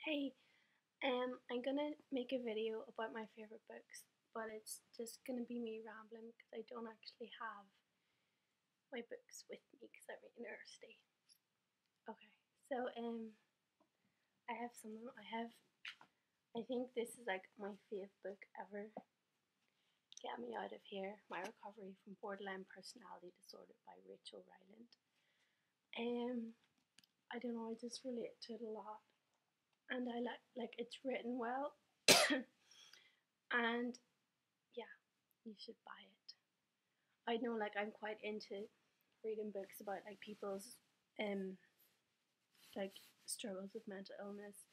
Hey, I'm gonna make a video about my favorite books, but it's just gonna be me rambling because I don't actually have my books with me because I'm at university. Okay, so I have some of them. I think this is like my favorite book ever. Get Me Out of Here: My Recovery from Borderline Personality Disorder by Rachel Ryland. I don't know. I just relate to it a lot, and I like it's written well, and yeah, you should buy it. I know like I'm quite into reading books about like people's um like struggles with mental illness.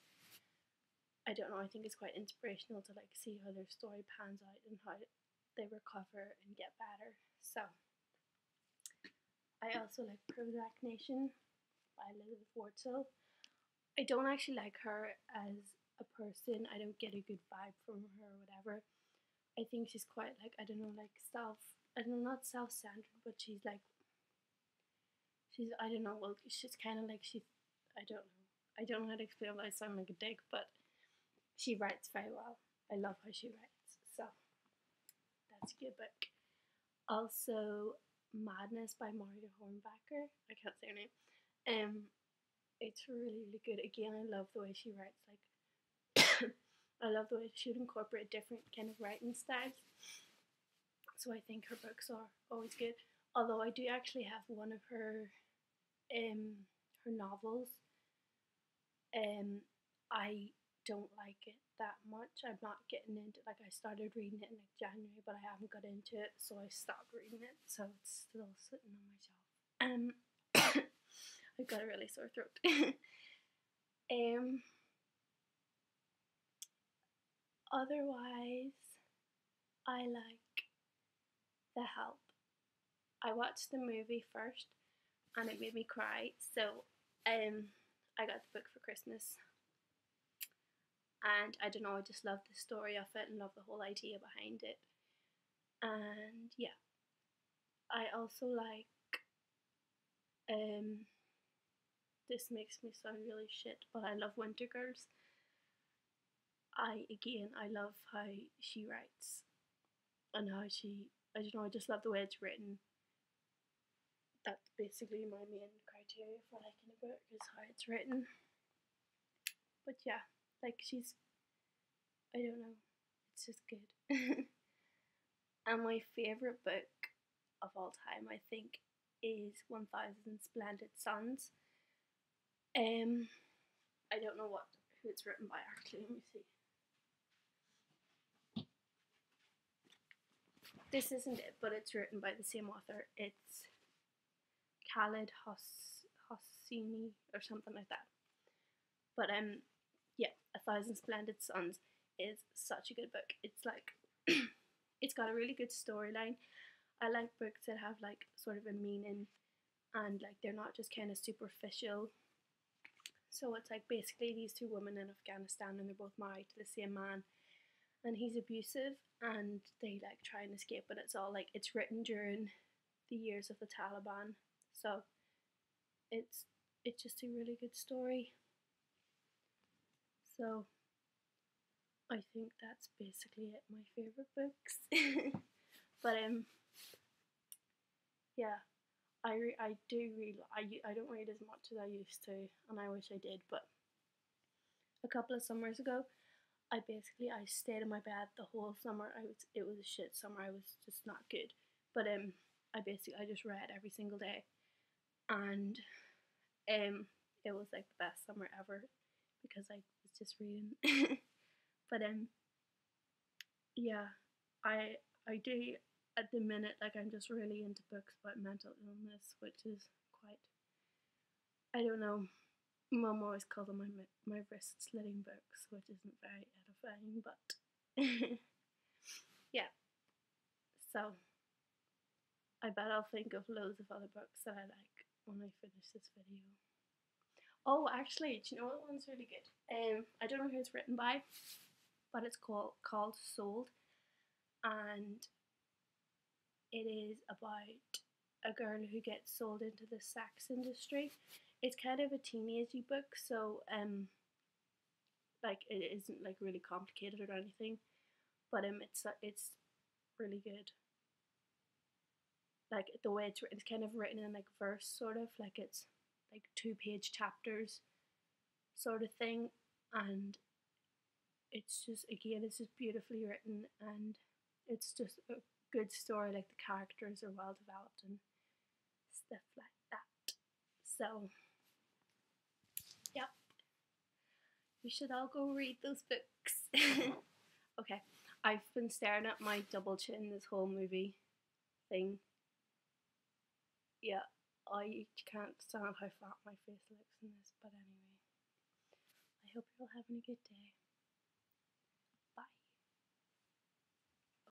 I don't know, I think it's quite inspirational to like see how their story pans out and how they recover and get better. So I also like Prozac Nation by Elizabeth Wurtzel. I don't actually like her as a person. I don't get a good vibe from her or whatever. I think she's quite like I don't know, like I don't know, not self-centered, but she's I don't know, well she's kinda like I don't know. I don't know how to explain it, I sound like a dick, but she writes very well. I love how she writes. So that's a good book. Also Madness by Maria Hornbacher. I can't say her name. It's really, really good. Again, I love the way she writes. Like I love the way she would incorporate different kind of writing styles. So I think her books are always good. Although I do actually have one of her novels. I don't like it that much. I'm not getting into like I started reading it in like January, but I haven't got into it, so I stopped reading it. So it's still sitting on my shelf. I've got a really sore throat. um, Otherwise, I like The Help. I watched the movie first, and it made me cry. So, I got the book for Christmas, and I don't know. I just love the story of it and love the whole idea behind it. And yeah, I also like um this makes me sound really shit, but I love Winter Girls. I love how she writes and how she I don't know, I just love the way it's written. That's basically my main criteria for liking a book is how it's written. But yeah, like she's I don't know, it's just good. And my favourite book of all time I think is 1000 Splendid Suns. Um I don't know who it's written by actually. Let me see. This isn't it, but it's written by the same author. It's Khaled Hosseini or something like that. But yeah, 1000 Splendid Suns is such a good book. It's like it's got a really good storyline. I like books that have like sort of a meaning and like they're not just kind of superficial. So it's like basically these two women in Afghanistan and they're both married to the same man and he's abusive and they like try and escape, but it's all like it's written during the years of the Taliban. So it's it's just a really good story. So I think that's basically it. My favorite books. But yeah, I do read. I don't read as much as I used to, and I wish I did. But a couple of summers ago, I stayed in my bed the whole summer. It was a shit summer. I was just not good. But I just read every single day, and it was like the best summer ever because I was just reading. But yeah, I do at the minute like I'm just really into books about mental illness, which is quite I don't know. Mum always called them my wrist slitting books, which isn't very edifying, but yeah. So I bet I'll think of loads of other books that I like when I finish this video. Oh, actually, do you know what one's really good? I don't know who it's written by, but it's called Sold, and it is about a girl who gets sold into the sex industry. It's kind of a teenagey book, so Like it isn't like really complicated or anything, but it's really good. Like the way it's written, it's kind of written in like verse, sort of like it's like 2 page chapters, sort of thing, and it's just again it's just beautifully written, and it's just a good story. Like the characters are well developed and stuff like that. So yeah, we should all go read those books. Okay, I've been staring at my double chin this whole movie thing. Yeah, I can't stand how fat my face looks in this, but anyway, I hope you're all having a good day.